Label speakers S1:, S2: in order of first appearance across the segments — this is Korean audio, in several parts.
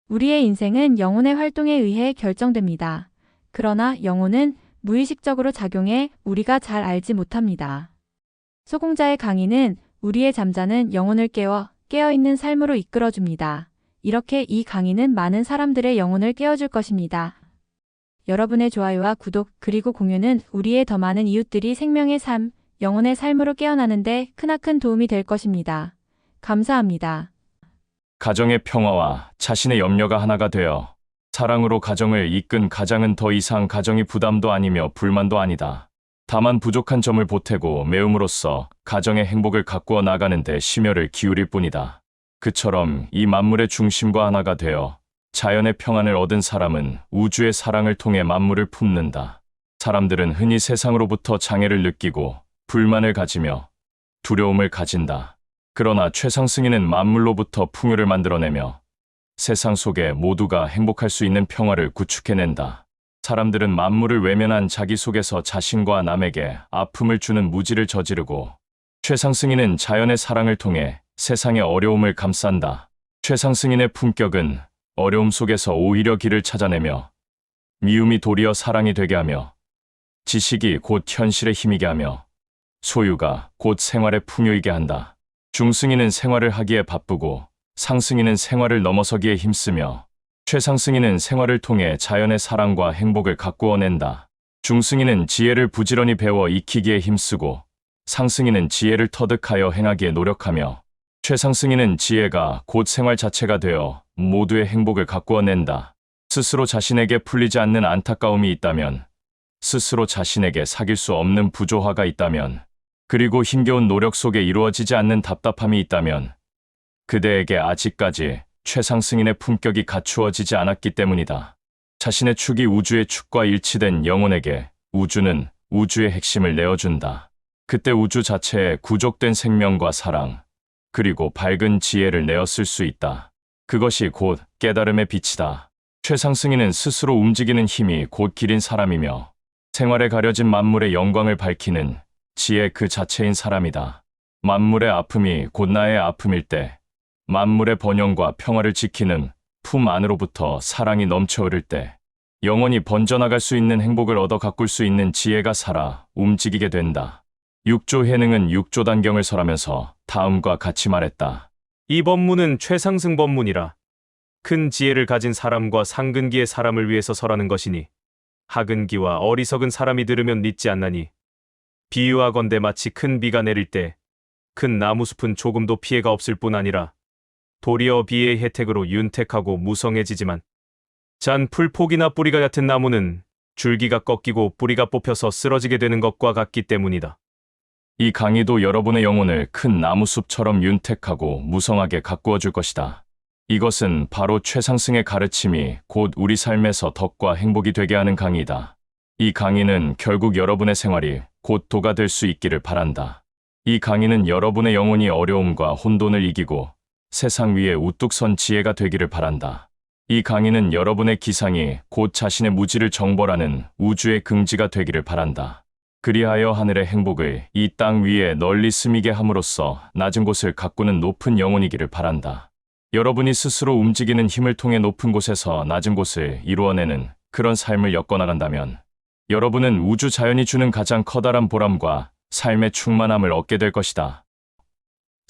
S1: 우리의 인생은 영혼의 활동에 의해 결정됩니다. 그러나 영혼은 무의식적으로 작용해 우리가 잘 알지 못합니다. 소공자의 강의는 우리의 잠자는 영혼을 깨어있는 삶으로 이끌어줍니다. 이렇게 이 강의는 많은 사람들의 영혼을 깨워줄 것입니다. 여러분의 좋아요와 구독 그리고 공유는 우리의 더 많은 이웃들이 생명의 삶, 영혼의 삶으로 깨어나는데 크나큰 도움이 될 것입니다. 감사합니다.
S2: 가정의 평화와 자신의 염려가 하나가 되어 사랑으로 가정을 이끈 가장은 더 이상 가정이 부담도 아니며 불만도 아니다. 다만 부족한 점을 보태고 메움으로써 가정의 행복을 가꾸어 나가는 데 심혈을 기울일 뿐이다. 그처럼 이 만물의 중심과 하나가 되어 자연의 평안을 얻은 사람은 우주의 사랑을 통해 만물을 품는다. 사람들은 흔히 세상으로부터 장애를 느끼고 불만을 가지며 두려움을 가진다. 그러나 최상승인은 만물로부터 풍요를 만들어내며 세상 속에 모두가 행복할 수 있는 평화를 구축해낸다. 사람들은 만물을 외면한 자기 속에서 자신과 남에게 아픔을 주는 무지를 저지르고 최상승인은 자연의 사랑을 통해 세상의 어려움을 감싼다. 최상승인의 품격은 어려움 속에서 오히려 길을 찾아내며 미움이 도리어 사랑이 되게 하며 지식이 곧 현실의 힘이게 하며 소유가 곧 생활의 풍요이게 한다. 중승인은 생활을 하기에 바쁘고 상승인은 생활을 넘어서기에 힘쓰며 최상승인은 생활을 통해 자연의 사랑과 행복을 가꾸어낸다. 중승인은 지혜를 부지런히 배워 익히기에 힘쓰고 상승인은 지혜를 터득하여 행하기에 노력하며 최상승인은 지혜가 곧 생활 자체가 되어 모두의 행복을 가꾸어낸다. 스스로 자신에게 풀리지 않는 안타까움이 있다면, 스스로 자신에게 사귈 수 없는 부조화가 있다면, 그리고 힘겨운 노력 속에 이루어지지 않는 답답함이 있다면 그대에게 아직까지 최상승인의 품격이 갖추어지지 않았기 때문이다. 자신의 축이 우주의 축과 일치된 영혼에게 우주는 우주의 핵심을 내어준다. 그때 우주 자체에 구족된 생명과 사랑, 그리고 밝은 지혜를 내었을 수 있다. 그것이 곧 깨달음의 빛이다. 최상승인은 스스로 움직이는 힘이 곧 길인 사람이며 생활에 가려진 만물의 영광을 밝히는 지혜 그 자체인 사람이다. 만물의 아픔이 곧 나의 아픔일 때, 만물의 번영과 평화를 지키는 품 안으로부터 사랑이 넘쳐 흐를 때, 영원히 번져나갈 수 있는 행복을 얻어 가꿀 수 있는 지혜가 살아 움직이게 된다. 육조 해능은 육조단경을 설하면서 다음과 같이 말했다.
S3: 이 법문은 최상승 법문이라. 큰 지혜를 가진 사람과 상근기의 사람을 위해서 설하는 것이니 하근기와 어리석은 사람이 들으면 믿지 않나니 비유하건대 마치 큰 비가 내릴 때 큰 나무숲은 조금도 피해가 없을 뿐 아니라 도리어 비의 혜택으로 윤택하고 무성해지지만 잔 풀폭이나 뿌리가 얕은 나무는 줄기가 꺾이고 뿌리가 뽑혀서 쓰러지게 되는 것과 같기 때문이다.
S2: 이 강의도 여러분의 영혼을 큰 나무숲처럼 윤택하고 무성하게 가꾸어 줄 것이다. 이것은 바로 최상승의 가르침이 곧 우리 삶에서 덕과 행복이 되게 하는 강의이다. 이 강의는 결국 여러분의 생활이 곧 도가 될 수 있기를 바란다. 이 강의는 여러분의 영혼이 어려움과 혼돈을 이기고 세상 위에 우뚝 선 지혜가 되기를 바란다. 이 강의는 여러분의 기상이 곧 자신의 무지를 정벌하는 우주의 긍지가 되기를 바란다. 그리하여 하늘의 행복을 이 땅 위에 널리 스미게 함으로써 낮은 곳을 가꾸는 높은 영혼이기를 바란다. 여러분이 스스로 움직이는 힘을 통해 높은 곳에서 낮은 곳을 이루어내는 그런 삶을 엮어나간다면 여러분은 우주 자연이 주는 가장 커다란 보람과 삶의 충만함을 얻게 될 것이다.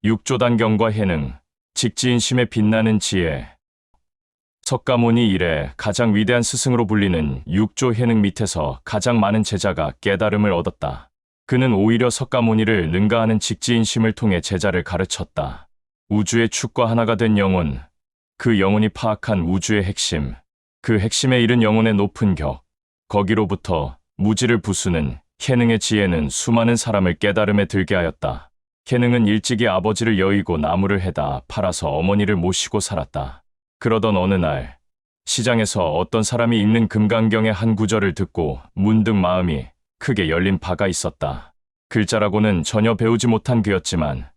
S2: 육조단경과 해능, 직지인심에 빛나는 지혜. 석가모니 이래 가장 위대한 스승으로 불리는 육조 해능 밑에서 가장 많은 제자가 깨달음을 얻었다. 그는 오히려 석가모니를 능가하는 직지인심을 통해 제자를 가르쳤다. 우주의 축과 하나가 된 영혼, 그 영혼이 파악한 우주의 핵심, 그 핵심에 이른 영혼의 높은 격, 거기로부터 무지를 부수는 해능의 지혜는 수많은 사람을 깨달음에 들게 하였다. 해능은 일찍이 아버지를 여의고 나무를 해다 팔아서 어머니를 모시고 살았다. 그러던 어느 날 시장에서 어떤 사람이 읽는 금강경의 한 구절을 듣고 문득 마음이 크게 열린 바가 있었다. 글자라고는 전혀 배우지 못한 그였지만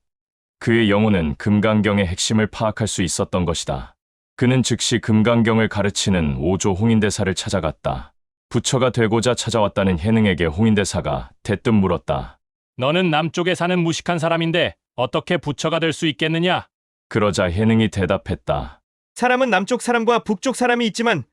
S2: 그의 영혼은 금강경의 핵심을 파악할 수 있었던 것이다. 그는 즉시 금강경을 가르치는 오조 홍인대사를 찾아갔다. 부처가 되고자 찾아왔다는 해능에게 홍인대사가 대뜸 물었다.
S4: 너는 남쪽에 사는 무식한 사람인데 어떻게 부처가 될 수 있겠느냐?
S2: 그러자 해능이 대답했다.
S4: 사람은 남쪽 사람과 북쪽 사람이 있지만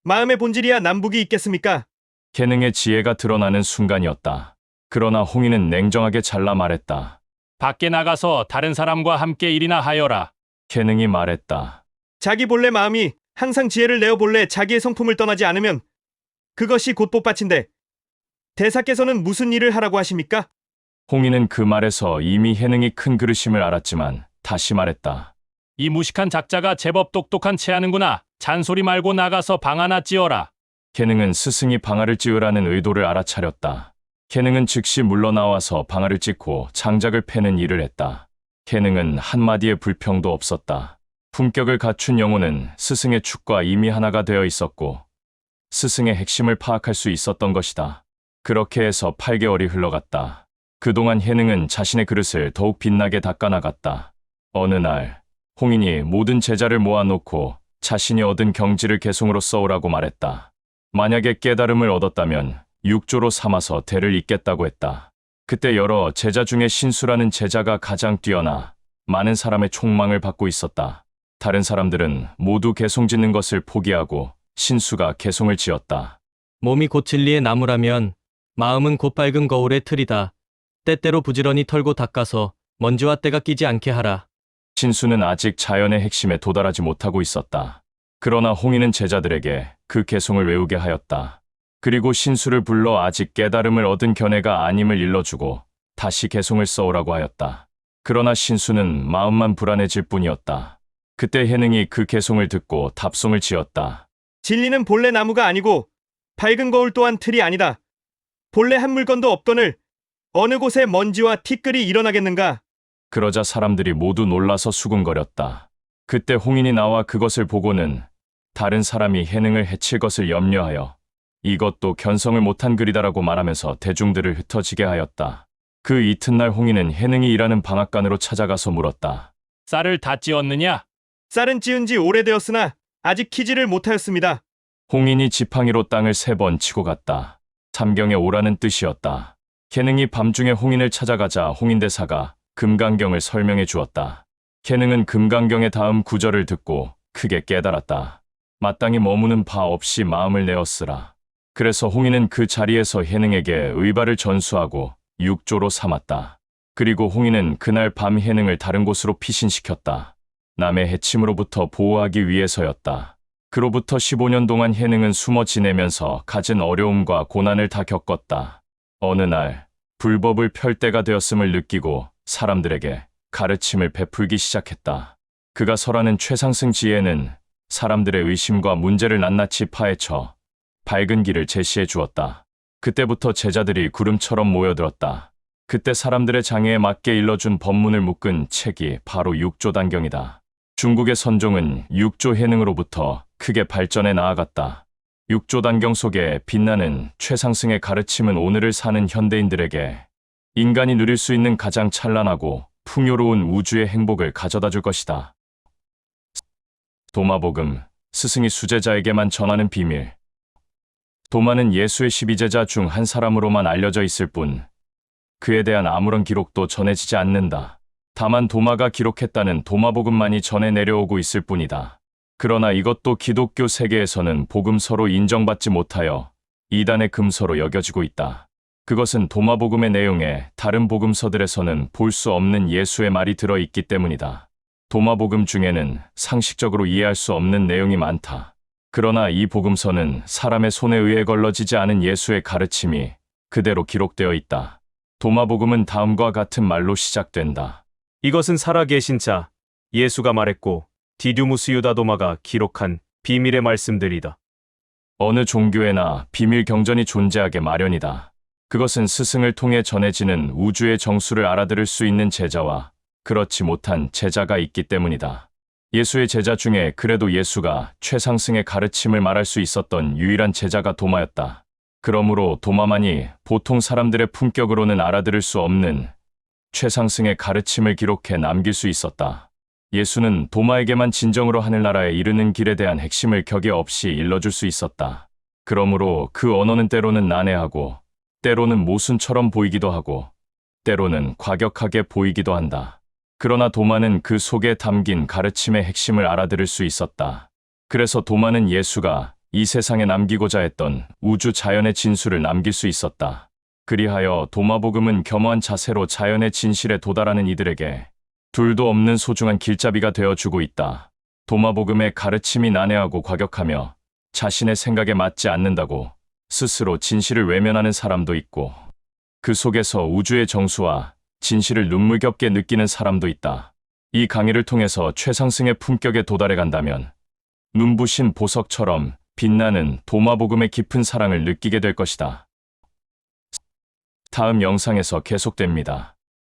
S4: 마음의 본질이야 남북이 있겠습니까?
S2: 개능의 지혜가 드러나는 순간이었다. 그러나 홍인은 냉정하게 잘라 말했다.
S5: 밖에 나가서 다른 사람과 함께 일이나 하여라.
S2: 개능이 말했다.
S4: 자기 본래 마음이 항상 지혜를 내어 본래 자기의 성품을 떠나지 않으면 그것이 곧 복받친데 대사께서는 무슨 일을 하라고 하십니까?
S2: 홍인은 그 말에서 이미 해능이 큰 그릇임을 알았지만 다시 말했다.
S5: 이 무식한 작자가 제법 똑똑한 채 하는구나. 잔소리 말고 나가서 방 하나 찌어라.
S2: 개능은 스승이 방아를 찌으라는 의도를 알아차렸다. 개능은 즉시 물러나와서 방아를 찢고 장작을 패는 일을 했다. 개능은 한마디의 불평도 없었다. 품격을 갖춘 영혼은 스승의 축과 이미 하나가 되어 있었고 스승의 핵심을 파악할 수 있었던 것이다. 그렇게 해서 8개월이 흘러갔다. 그동안 해능은 자신의 그릇을 더욱 빛나게 닦아나갔다. 어느 날 홍인이 모든 제자를 모아놓고 자신이 얻은 경지를 개송으로 써오라고 말했다. 만약에 깨달음을 얻었다면 육조로 삼아서 대를 잇겠다고 했다. 그때 여러 제자 중에 신수라는 제자가 가장 뛰어나 많은 사람의 촉망을 받고 있었다. 다른 사람들은 모두 개송 짓는 것을 포기하고 신수가 개송을 지었다.
S6: 몸이 곧 진리의 나무라면 마음은 곧 밝은 거울의 틀이다. 때때로 부지런히 털고 닦아서 먼지와 때가 끼지 않게 하라.
S2: 신수는 아직 자연의 핵심에 도달하지 못하고 있었다. 그러나 홍인은 제자들에게 그 개송을 외우게 하였다. 그리고 신수를 불러 아직 깨달음을 얻은 견해가 아님을 일러주고 다시 개송을 써오라고 하였다. 그러나 신수는 마음만 불안해질 뿐이었다. 그때 해능이 그 개송을 듣고 답송을 지었다.
S4: 진리는 본래 나무가 아니고 밝은 거울 또한 틀이 아니다. 본래 한 물건도 없거늘 어느 곳에 먼지와 티끌이 일어나겠는가?
S2: 그러자 사람들이 모두 놀라서 수군거렸다. 그때 홍인이 나와 그것을 보고는 다른 사람이 해능을 해칠 것을 염려하여 이것도 견성을 못한 글이다라고 말하면서 대중들을 흩어지게 하였다. 그 이튿날 홍인은 해능이 일하는 방앗간으로 찾아가서 물었다.
S5: 쌀을 다 찌었느냐?
S4: 쌀은 찌은 지 오래되었으나 아직 키지를 못하였습니다.
S2: 홍인이 지팡이로 땅을 3번 치고 갔다. 삼경에 오라는 뜻이었다. 해능이 밤중에 홍인을 찾아가자 홍인대사가 금강경을 설명해 주었다. 해능은 금강경의 다음 구절을 듣고 크게 깨달았다. 마땅히 머무는 바 없이 마음을 내었으라. 그래서 홍인은 그 자리에서 해능에게 의발을 전수하고 육조로 삼았다. 그리고 홍인은 그날 밤 해능을 다른 곳으로 피신시켰다. 남의 해침으로부터 보호하기 위해서였다. 그로부터 15년 동안 해능은 숨어 지내면서 갖은 어려움과 고난을 다 겪었다. 어느 날 불법을 펼 때가 되었음을 느끼고 사람들에게 가르침을 베풀기 시작했다. 그가 설하는 최상승 지혜는 사람들의 의심과 문제를 낱낱이 파헤쳐 밝은 길을 제시해 주었다. 그때부터 제자들이 구름처럼 모여들었다. 그때 사람들의 장애에 맞게 일러준 법문을 묶은 책이 바로 육조단경이다. 중국의 선종은 육조 해능으로부터 크게 발전해 나아갔다. 육조단경 속에 빛나는 최상승의 가르침은 오늘을 사는 현대인들에게 인간이 누릴 수 있는 가장 찬란하고 풍요로운 우주의 행복을 가져다 줄 것이다. 도마복음, 스승이 수제자에게만 전하는 비밀. 도마는 예수의 12제자 중 한 사람으로만 알려져 있을 뿐 그에 대한 아무런 기록도 전해지지 않는다. 다만 도마가 기록했다는 도마복음만이 전해 내려오고 있을 뿐이다. 그러나 이것도 기독교 세계에서는 복음서로 인정받지 못하여 이단의 금서로 여겨지고 있다. 그것은 도마복음의 내용에 다른 복음서들에서는 볼 수 없는 예수의 말이 들어있기 때문이다. 도마복음 중에는 상식적으로 이해할 수 없는 내용이 많다. 그러나 이 복음서는 사람의 손에 의해 걸러지지 않은 예수의 가르침이 그대로 기록되어 있다. 도마복음은 다음과 같은 말로 시작된다.
S3: 이것은 살아계신 자 예수가 말했고 디dy무스 유다 도마가 기록한 비밀의 말씀들이다.
S2: 어느 종교에나 비밀 경전이 존재하게 마련이다. 그것은 스승을 통해 전해지는 우주의 정수를 알아들을 수 있는 제자와 그렇지 못한 제자가 있기 때문이다. 예수의 제자 중에 그래도 예수가 최상승의 가르침을 말할 수 있었던 유일한 제자가 도마였다. 그러므로 도마만이 보통 사람들의 품격으로는 알아들을 수 없는 최상승의 가르침을 기록해 남길 수 있었다. 예수는 도마에게만 진정으로 하늘나라에 이르는 길에 대한 핵심을 격에 없이 일러줄 수 있었다. 그러므로 그 언어는 때로는 난해하고 때로는 모순처럼 보이기도 하고 때로는 과격하게 보이기도 한다. 그러나 도마는 그 속에 담긴 가르침의 핵심을 알아들을 수 있었다. 그래서 도마는 예수가 이 세상에 남기고자 했던 우주 자연의 진수를 남길 수 있었다. 그리하여 도마복음은 겸허한 자세로 자연의 진실에 도달하는 이들에게 둘도 없는 소중한 길잡이가 되어주고 있다. 도마복음의 가르침이 난해하고 과격하며 자신의 생각에 맞지 않는다고 스스로 진실을 외면하는 사람도 있고, 그 속에서 우주의 정수와 진실을 눈물겹게 느끼는 사람도 있다. 이 강의를 통해서 최상승의 품격에 도달해 간다면 눈부신 보석처럼 빛나는 도마복음의 깊은 사랑을 느끼게 될 것이다. 다음 영상에서 계속됩니다.